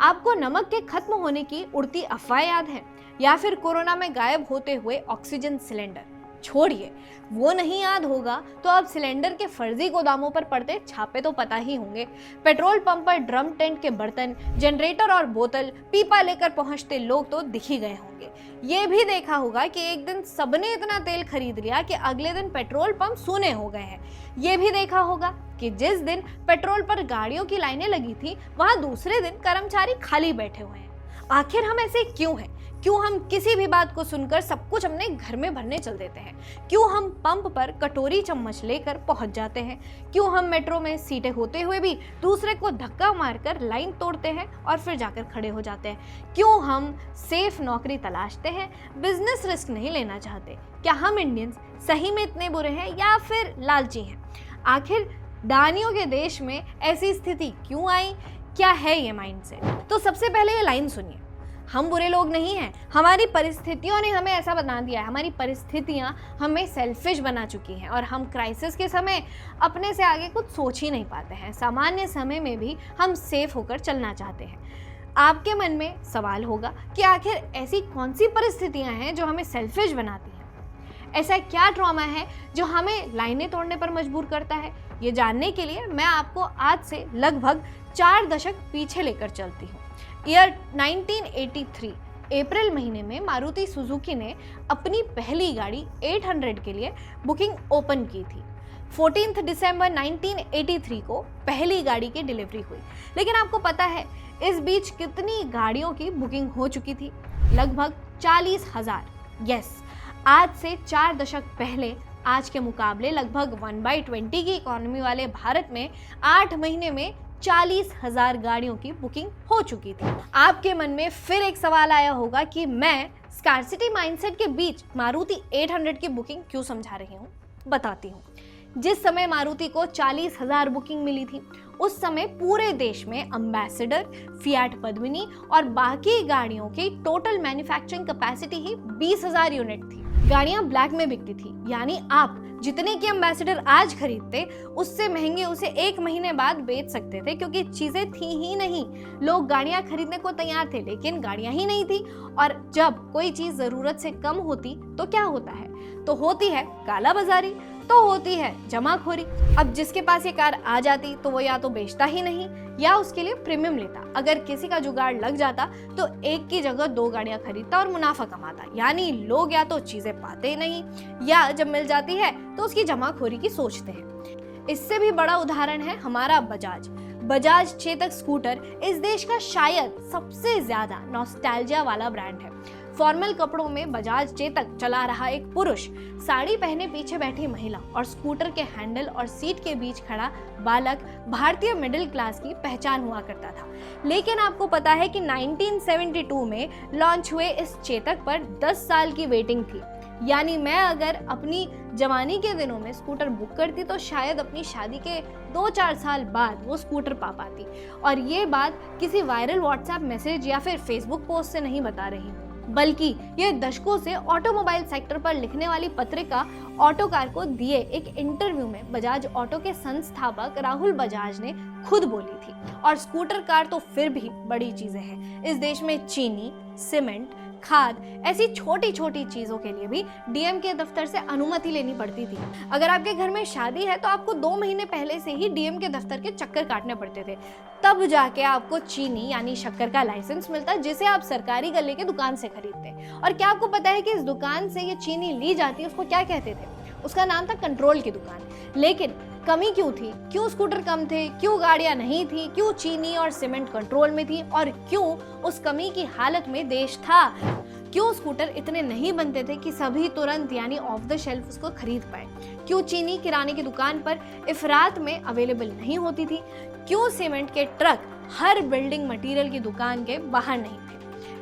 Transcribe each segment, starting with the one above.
आपको नमक के खत्म होने की उड़ती अफवाह याद है, या फिर कोरोना में गायब होते हुए ऑक्सीजन सिलेंडर? छोड़िए, वो नहीं याद होगा तो अब सिलेंडर के फर्जी गोदामों पर पड़ते छापे तो पता ही होंगे। पेट्रोल पंप पर ड्रम टेंट के बर्तन, जनरेटर और बोतल, पीपा लेकर पहुंचते लोग तो दिख ही गए होंगे। ये भी देखा होगा कि एक दिन सबने इतना तेल खरीद लिया कि अगले दिन पेट्रोल पंप सूने हो गए हैं। ये भी देखा होगा कि जिस दिन पेट्रोल पर गाड़ियों की लाइनें लगी थी, वहां दूसरे दिन कर्मचारी खाली बैठे हुए हैं। आखिर हम ऐसे क्यों हैं? क्यों हम किसी भी बात को सुनकर सब कुछ अपने घर में भरने चल देते हैं? क्यों हम पंप पर कटोरी चम्मच लेकर पहुंच जाते हैं? क्यों हम मेट्रो में सीटें होते हुए भी दूसरे को धक्का मारकर लाइन तोड़ते हैं और फिर जाकर खड़े हो जाते हैं? क्यों हम सेफ नौकरी तलाशते हैं, बिजनेस रिस्क नहीं लेना चाहते? क्या हम इंडियंस सही में इतने बुरे हैं या फिर लालची हैं? आखिर दानियों के देश में ऐसी स्थिति क्यों आई? क्या है ये माइंडसेट? तो सबसे पहले ये लाइन सुनिए, हम बुरे लोग नहीं हैं, हमारी परिस्थितियों ने हमें ऐसा बना दिया है। हमारी परिस्थितियां हमें सेल्फिश बना चुकी हैं और हम क्राइसिस के समय अपने से आगे कुछ सोच ही नहीं पाते हैं। सामान्य समय में भी हम सेफ होकर चलना चाहते हैं। आपके मन में सवाल होगा कि आखिर ऐसी कौन सी परिस्थितियां हैं जो हमें सेल्फिश बनाती हैं? ऐसा क्या ट्रॉमा है जो हमें लाइनें तोड़ने पर मजबूर करता है? ये जानने के लिए मैं आपको आज से लगभग 4 दशक पीछे लेकर चलती हूँ। ईयर 1983 अप्रैल महीने में मारुति सुजुकी ने अपनी पहली गाड़ी 800 के लिए बुकिंग ओपन की थी। 14 दिसंबर 1983 को पहली गाड़ी की डिलीवरी हुई। लेकिन आपको पता है इस बीच कितनी गाड़ियों की बुकिंग हो चुकी थी? लगभग 40,000। यस, आज से 4 दशक पहले आज के मुकाबले लगभग 1/20 की इकोनॉमी वाले भारत में 8 महीने में 40,000 गाड़ियों की बुकिंग हो चुकी थी। आपके मन में फिर एक सवाल आया होगा कि मैं स्कार्सिटी माइंडसेट के बीच मारुति 800 की बुकिंग क्यों समझा रही हूँ। बताती हूँ। जिस समय मारुति को 40,000 बुकिंग मिली थी, उस समय पूरे देश में एम्बेसडर, फिएट पद्मिनी और बाकी गाड़ियों की टोटल मैन्युफैक्चरिंग कैपेसिटी ही 20,000 यूनिट थी। गाड़ियां ब्लैक में बिकती थी, यानी आप जितने की एम्बेसडर आज खरीदते उससे महंगे उसे 1 महीने बाद बेच सकते थे, क्योंकि चीजें थी ही नहीं। लोग गाड़ियां खरीदने को तैयार थे लेकिन गाड़ियां ही नहीं थी। और जब कोई चीज जरूरत से कम होती तो क्या होता है? तो होती है काला बाजारी, तो होती है जमाखोरी। अब जिसके पास ये कार आ जाती तो वो या तो बेचता ही नहीं या उसके लिए प्रीमियम लेता। अगर किसी का जुगाड़ लग जाता तो एक की जगह 2 गाड़ियां खरीदता और मुनाफा कमाता। यानी लोग या तो चीजें पाते नहीं या जब मिल जाती है तो उसकी जमाखोरी की सोचते हैं। इससे भी बड़ा उदाहरण है हमारा बजाज चेतक स्कूटर इस देश का शायद सबसे ज्यादा नॉस्टैल्जिया वाला ब्रांड है। फॉर्मल कपड़ों में बजाज चेतक चला रहा एक पुरुष, साड़ी पहने पीछे बैठी महिला और स्कूटर के हैंडल और सीट के बीच खड़ा बालक भारतीय मिडिल क्लास की पहचान हुआ करता था। लेकिन आपको पता है कि 1972 में लॉन्च हुए इस चेतक पर 10 साल की वेटिंग थी। यानी मैं अगर अपनी जवानी के दिनों में स्कूटर बुक करती तो शायद अपनी शादी के 2-4 साल बाद वो स्कूटर पा पाती। और ये बात किसी वायरल व्हाट्सएप मैसेज या फिर फेसबुक पोस्ट से नहीं बता रही हूँ, बल्कि ये दशकों से ऑटोमोबाइल सेक्टर पर लिखने वाली पत्रिका ऑटोकार को दिए एक इंटरव्यू में बजाज ऑटो के संस्थापक राहुल बजाज ने खुद बोली थी। और स्कूटर कार तो फिर भी बड़ी चीजें हैं। इस देश में चीनी, सीमेंट, खाद ऐसी छोटी छोटी चीजों के लिए भी डीएम के दफ्तर से अनुमति लेनी पड़ती थी। अगर आपके घर में शादी है तो आपको 2 महीने पहले से ही डीएम के दफ्तर के चक्कर काटने पड़ते थे, तब जाके आपको चीनी यानी शक्कर का लाइसेंस मिलता, जिसे आप सरकारी गल्ले के दुकान से खरीदते। और क्या आपको पता है कि इस दुकान से ये चीनी ली जाती है उसको क्या कहते थे? उसका नाम था कंट्रोल की दुकान। लेकिन कमी क्यों थी? क्यों स्कूटर कम थे? क्यों गाड़ियां नहीं थी? क्यों चीनी और सीमेंट कंट्रोल में थी? और क्यों उस कमी की हालत में देश था? क्यों स्कूटर इतने नहीं बनते थे कि सभी तुरंत यानी ऑफ द शेल्फ उसको खरीद पाए? क्यों चीनी किराने की दुकान पर इफरात में अवेलेबल नहीं होती थी? क्यों सीमेंट के ट्रक हर बिल्डिंग मटेरियल की दुकान के बाहर नहीं थे?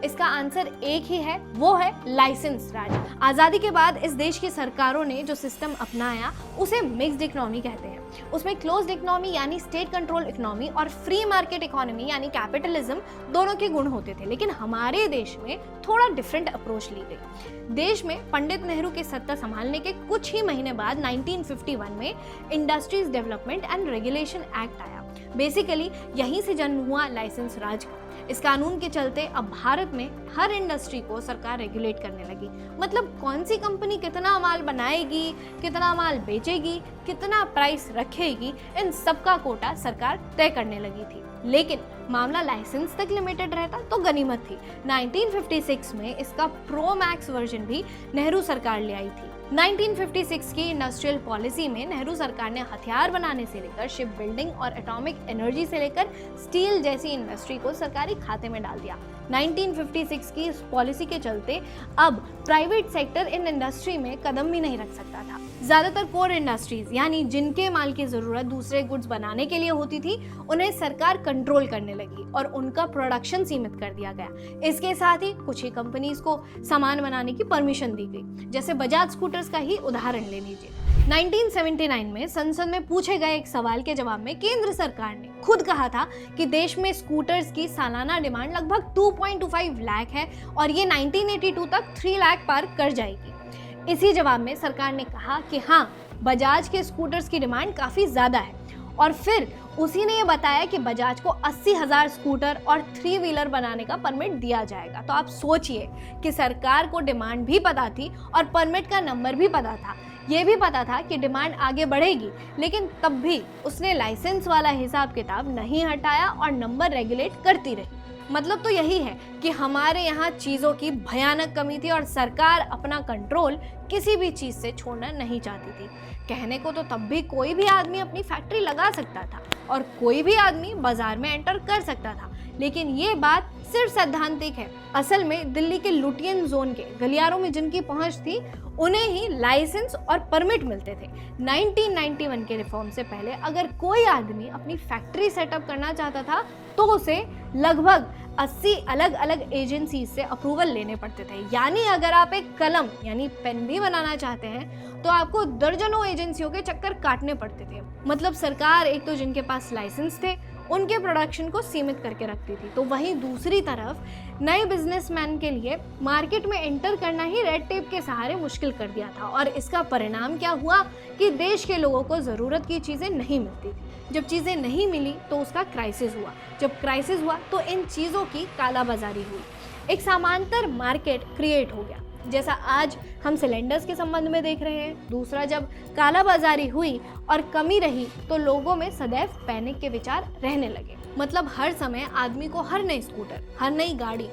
इसका आंसर एक ही है, वो है लाइसेंस राज। आज़ादी के बाद इस देश की सरकारों ने जो सिस्टम अपनाया उसे मिक्स्ड इकोनॉमी कहते हैं। उसमें क्लोज्ड इकोनॉमी यानी स्टेट कंट्रोल इकोनॉमी और फ्री मार्केट इकोनॉमी यानी कैपिटलिज्म दोनों के गुण होते थे। लेकिन हमारे देश में थोड़ा डिफरेंट अप्रोच ली गई। देश में पंडित नेहरू की सत्ता संभालने के कुछ ही महीने बाद 1951 में industries development and regulation act आया। बेसिकली यहीं से जन्म हुआ लाइसेंस राज का। इस कानून के चलते अब भारत में हर इंडस्ट्री को सरकार रेगुलेट करने लगी। मतलब कौन सी कंपनी कितना माल बनाएगी, कितना माल बेचेगी, कितना प्राइस रखेगी, इन सब का कोटा सरकार तय करने लगी थी। लेकिन मामला लाइसेंस तक लिमिटेड रहता तो गनीमत थी। 1956 में इसका प्रो मैक्स वर्जन भी नेहरू सरकार ले आई थी। 1956 की इंडस्ट्रियल पॉलिसी में नेहरू सरकार ने हथियार बनाने से लेकर शिप बिल्डिंग और एटॉमिक एनर्जी से लेकर स्टील जैसी इंडस्ट्री को सरकारी खाते में डाल दिया। 1956 की इस पॉलिसी के चलते अब प्राइवेट सेक्टर इन इंडस्ट्री में कदम भी नहीं रख सकता था। ज्यादातर कोर इंडस्ट्रीज यानी जिनके माल की जरूरत दूसरे गुड्स बनाने के लिए होती थी, उन्हें सरकार कंट्रोल करने लगी और उनका प्रोडक्शन सीमित कर दिया गया। इसके साथ ही कुछ ही कंपनीज को सामान बनाने की परमिशन दी गई। जैसे बजाज स्कूटर्स का ही उदाहरण ले लीजिए। 1979 में संसद में पूछे गए एक सवाल के जवाब में केंद्र सरकार ने खुद कहा था कि देश में स्कूटर्स की सालाना डिमांड लगभग 2.25 लाख है और ये 1982 तक 3 लाख पार कर जाएगी। इसी जवाब में सरकार ने कहा कि हाँ, बजाज के स्कूटर्स की डिमांड काफ़ी ज़्यादा है और फिर उसी ने ये बताया कि बजाज को 80,000 स्कूटर और 3 व्हीलर बनाने का परमिट दिया जाएगा। तो आप सोचिए कि सरकार को डिमांड भी पता थी और परमिट का नंबर भी पता था। ये भी पता था कि डिमांड आगे बढ़ेगी, लेकिन तब भी उसने लाइसेंस वाला हिसाब किताब नहीं हटाया और नंबर रेगुलेट करती रही। मतलब तो यही है कि हमारे यहाँ चीज़ों की भयानक कमी थी और सरकार अपना कंट्रोल किसी भी चीज़ से छोड़ना नहीं चाहती थी। कहने को तो तब भी कोई भी आदमी अपनी फैक्ट्री लगा सकता था और कोई भी आदमी बाजार में एंटर कर सकता था, लेकिन ये बात सिर्फ सैद्धांतिक है। असल में दिल्ली के लुटियन जोन के गलियारों में जिनकी पहुंच थी, उन्हें ही लाइसेंस और परमिट मिलते थे। 1991 के रिफॉर्म से पहले अगर कोई आदमी अपनी फैक्ट्री सेटअप करना चाहता था तो उसे लगभग 80 अलग अलग एजेंसी से अप्रूवल लेने पड़ते थे। यानी अगर आप एक कलम यानी पेन भी बनाना चाहते हैं तो आपको दर्जनों एजेंसियों के चक्कर काटने पड़ते थे। मतलब सरकार एक तो जिनके पास लाइसेंस थे उनके प्रोडक्शन को सीमित करके रखती थी, तो वहीं दूसरी तरफ नए बिजनेसमैन के लिए मार्केट में एंटर करना ही रेड टेप के सहारे मुश्किल कर दिया था। और इसका परिणाम क्या हुआ कि देश के लोगों को ज़रूरत की चीज़ें नहीं मिलती। जब चीज़ें नहीं मिली तो उसका क्राइसिस हुआ। जब क्राइसिस हुआ तो इन चीज़ों की कालाबाजारी हुई, एक समांतर मार्केट क्रिएट हो गया, जैसा आज हम सिलेंडर्स के संबंध में देख रहे हैं। दूसरा, जब कालाबाजारी हुई और कमी रही तो लोगों में सदैव पैनिक के विचार रहने लगे। मतलब हर समय आदमी को हर नई स्कूटर, हर नई गाड़ी,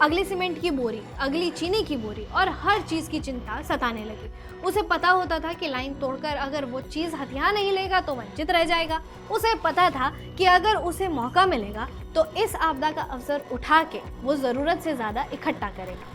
अगली सीमेंट की बोरी, अगली चीनी की बोरी और हर चीज़ की चिंता सताने लगी। उसे पता होता था कि लाइन तोड़कर अगर वो चीज़ हथिया नहीं लेगा तो वंचित रह जाएगा। उसे पता था कि अगर उसे मौका मिलेगा तो इस आपदा का अवसर उठा के वो ज़रूरत से ज़्यादा इकट्ठा करेगा।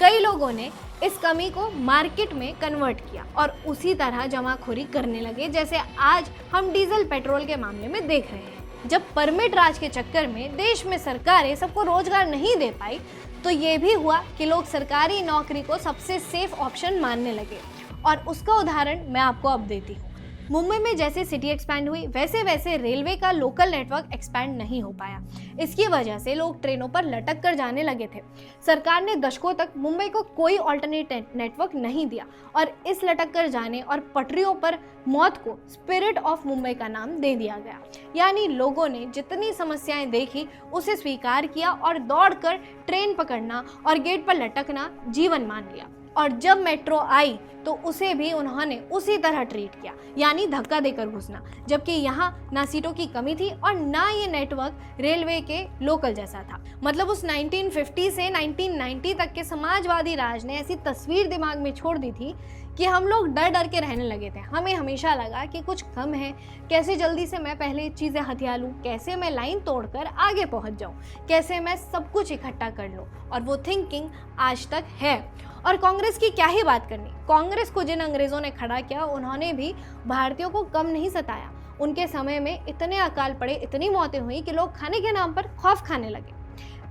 कई लोगों ने इस कमी को मार्केट में कन्वर्ट किया और उसी तरह जमाखोरी करने लगे, जैसे आज हम डीजल पेट्रोल के मामले में देख रहे हैं। जब परमिट राज के चक्कर में देश में सरकारें सबको रोजगार नहीं दे पाई तो ये भी हुआ कि लोग सरकारी नौकरी को सबसे सेफ ऑप्शन मानने लगे। और उसका उदाहरण मैं आपको अब देती हूँ। मुंबई में जैसे सिटी एक्सपैंड हुई वैसे वैसे रेलवे का लोकल नेटवर्क एक्सपैंड नहीं हो पाया। इसकी वजह से लोग ट्रेनों पर लटक कर जाने लगे थे। सरकार ने दशकों तक मुंबई को कोई ऑल्टरनेट नेटवर्क नहीं दिया और इस लटक कर जाने और पटरियों पर मौत को स्पिरिट ऑफ मुंबई का नाम दे दिया गया। यानी लोगों ने जितनी समस्याएं देखी उसे स्वीकार किया और दौड़कर ट्रेन पकड़ना और गेट पर लटकना जीवन मान लिया। और जब मेट्रो आई तो उसे भी उन्होंने उसी तरह ट्रीट किया, यानी धक्का देकर घुसना, जबकि यहाँ ना सीटों की कमी थी और ना ये नेटवर्क रेलवे के लोकल जैसा था। मतलब उस 1950 से 1990 तक के समाजवादी राज ने ऐसी तस्वीर दिमाग में छोड़ दी थी कि हम लोग डर डर के रहने लगे थे। हमें हमेशा लगा कि कुछ कम है, कैसे जल्दी से मैं पहले चीज़ें हथिया लूँ, कैसे मैं लाइन तोड़कर आगे पहुँच जाऊँ, कैसे मैं सब कुछ इकट्ठा कर लूँ। और वो थिंकिंग आज तक है। और कांग्रेस की क्या ही बात करनी। कांग्रेस को जिन अंग्रेज़ों ने खड़ा किया उन्होंने भी भारतीयों को कम नहीं सताया। उनके समय में इतने अकाल पड़े, इतनी मौतें हुई कि लोग खाने के नाम पर खौफ खाने लगे।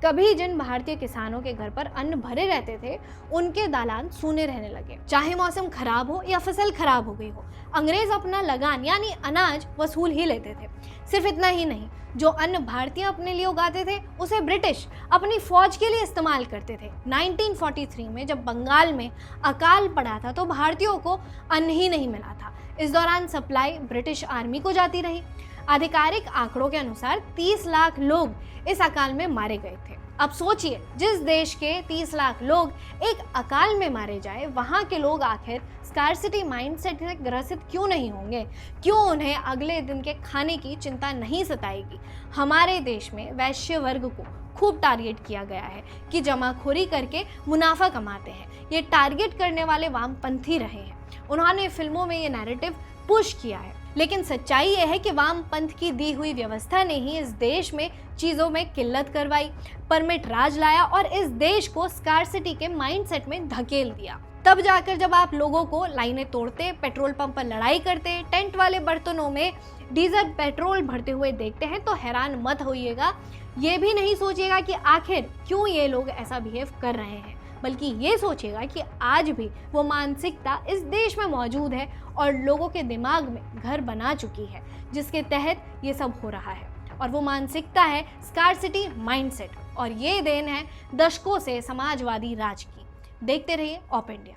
कभी जिन भारतीय किसानों के घर पर अन्न भरे रहते थे उनके दालान सूने रहने लगे, चाहे मौसम खराब हो या फसल खराब हो गई हो। अंग्रेज अपना लगान यानी अनाज वसूल ही लेते थे। सिर्फ इतना ही नहीं, जो अन्न भारतीय अपने लिए उगाते थे उसे ब्रिटिश अपनी फौज के लिए इस्तेमाल करते थे। 1943 में जब बंगाल में अकाल पड़ा था तो भारतीयों को अन्न ही नहीं मिला था। इस दौरान सप्लाई ब्रिटिश आर्मी को जाती रही। आधिकारिक आंकड़ों के अनुसार 30 लाख लोग इस अकाल में मारे गए थे। अब सोचिए, जिस देश के 30 लाख लोग एक अकाल में मारे जाए, वहां के लोग आखिर स्कार्सिटी माइंडसेट से ग्रसित क्यों नहीं होंगे? क्यों उन्हें अगले दिन के खाने की चिंता नहीं सताएगी? हमारे देश में वैश्य वर्ग को खूब टारगेट किया गया है कि जमाखोरी करके मुनाफा कमाते हैं। ये टारगेट करने वाले वामपंथी रहे हैं। उन्होंने फिल्मों में ये नैरेटिव पुश किया है, लेकिन सच्चाई यह है कि वामपंथ की दी हुई व्यवस्था ने ही इस देश में चीज़ों में किल्लत करवाई, परमिट राज लाया और इस देश को स्कार्सिटी के माइंडसेट में धकेल दिया। तब जाकर जब आप लोगों को लाइनें तोड़ते, पेट्रोल पंप पर लड़ाई करते, टेंट वाले बर्तनों में डीजल पेट्रोल भरते हुए देखते हैं तो हैरान मत होइएगा। ये भी नहीं सोचिएगा कि आखिर क्यों ये लोग ऐसा बिहेव कर रहे हैं, बल्कि ये सोचिएगा कि आज भी वो मानसिकता इस देश में मौजूद है और लोगों के दिमाग में घर बना चुकी है, जिसके तहत ये सब हो रहा है। और वो मानसिकता है स्कार्सिटी माइंडसेट, और ये देन है दशकों से समाजवादी राज की। देखते रहिए ऑप इंडिया।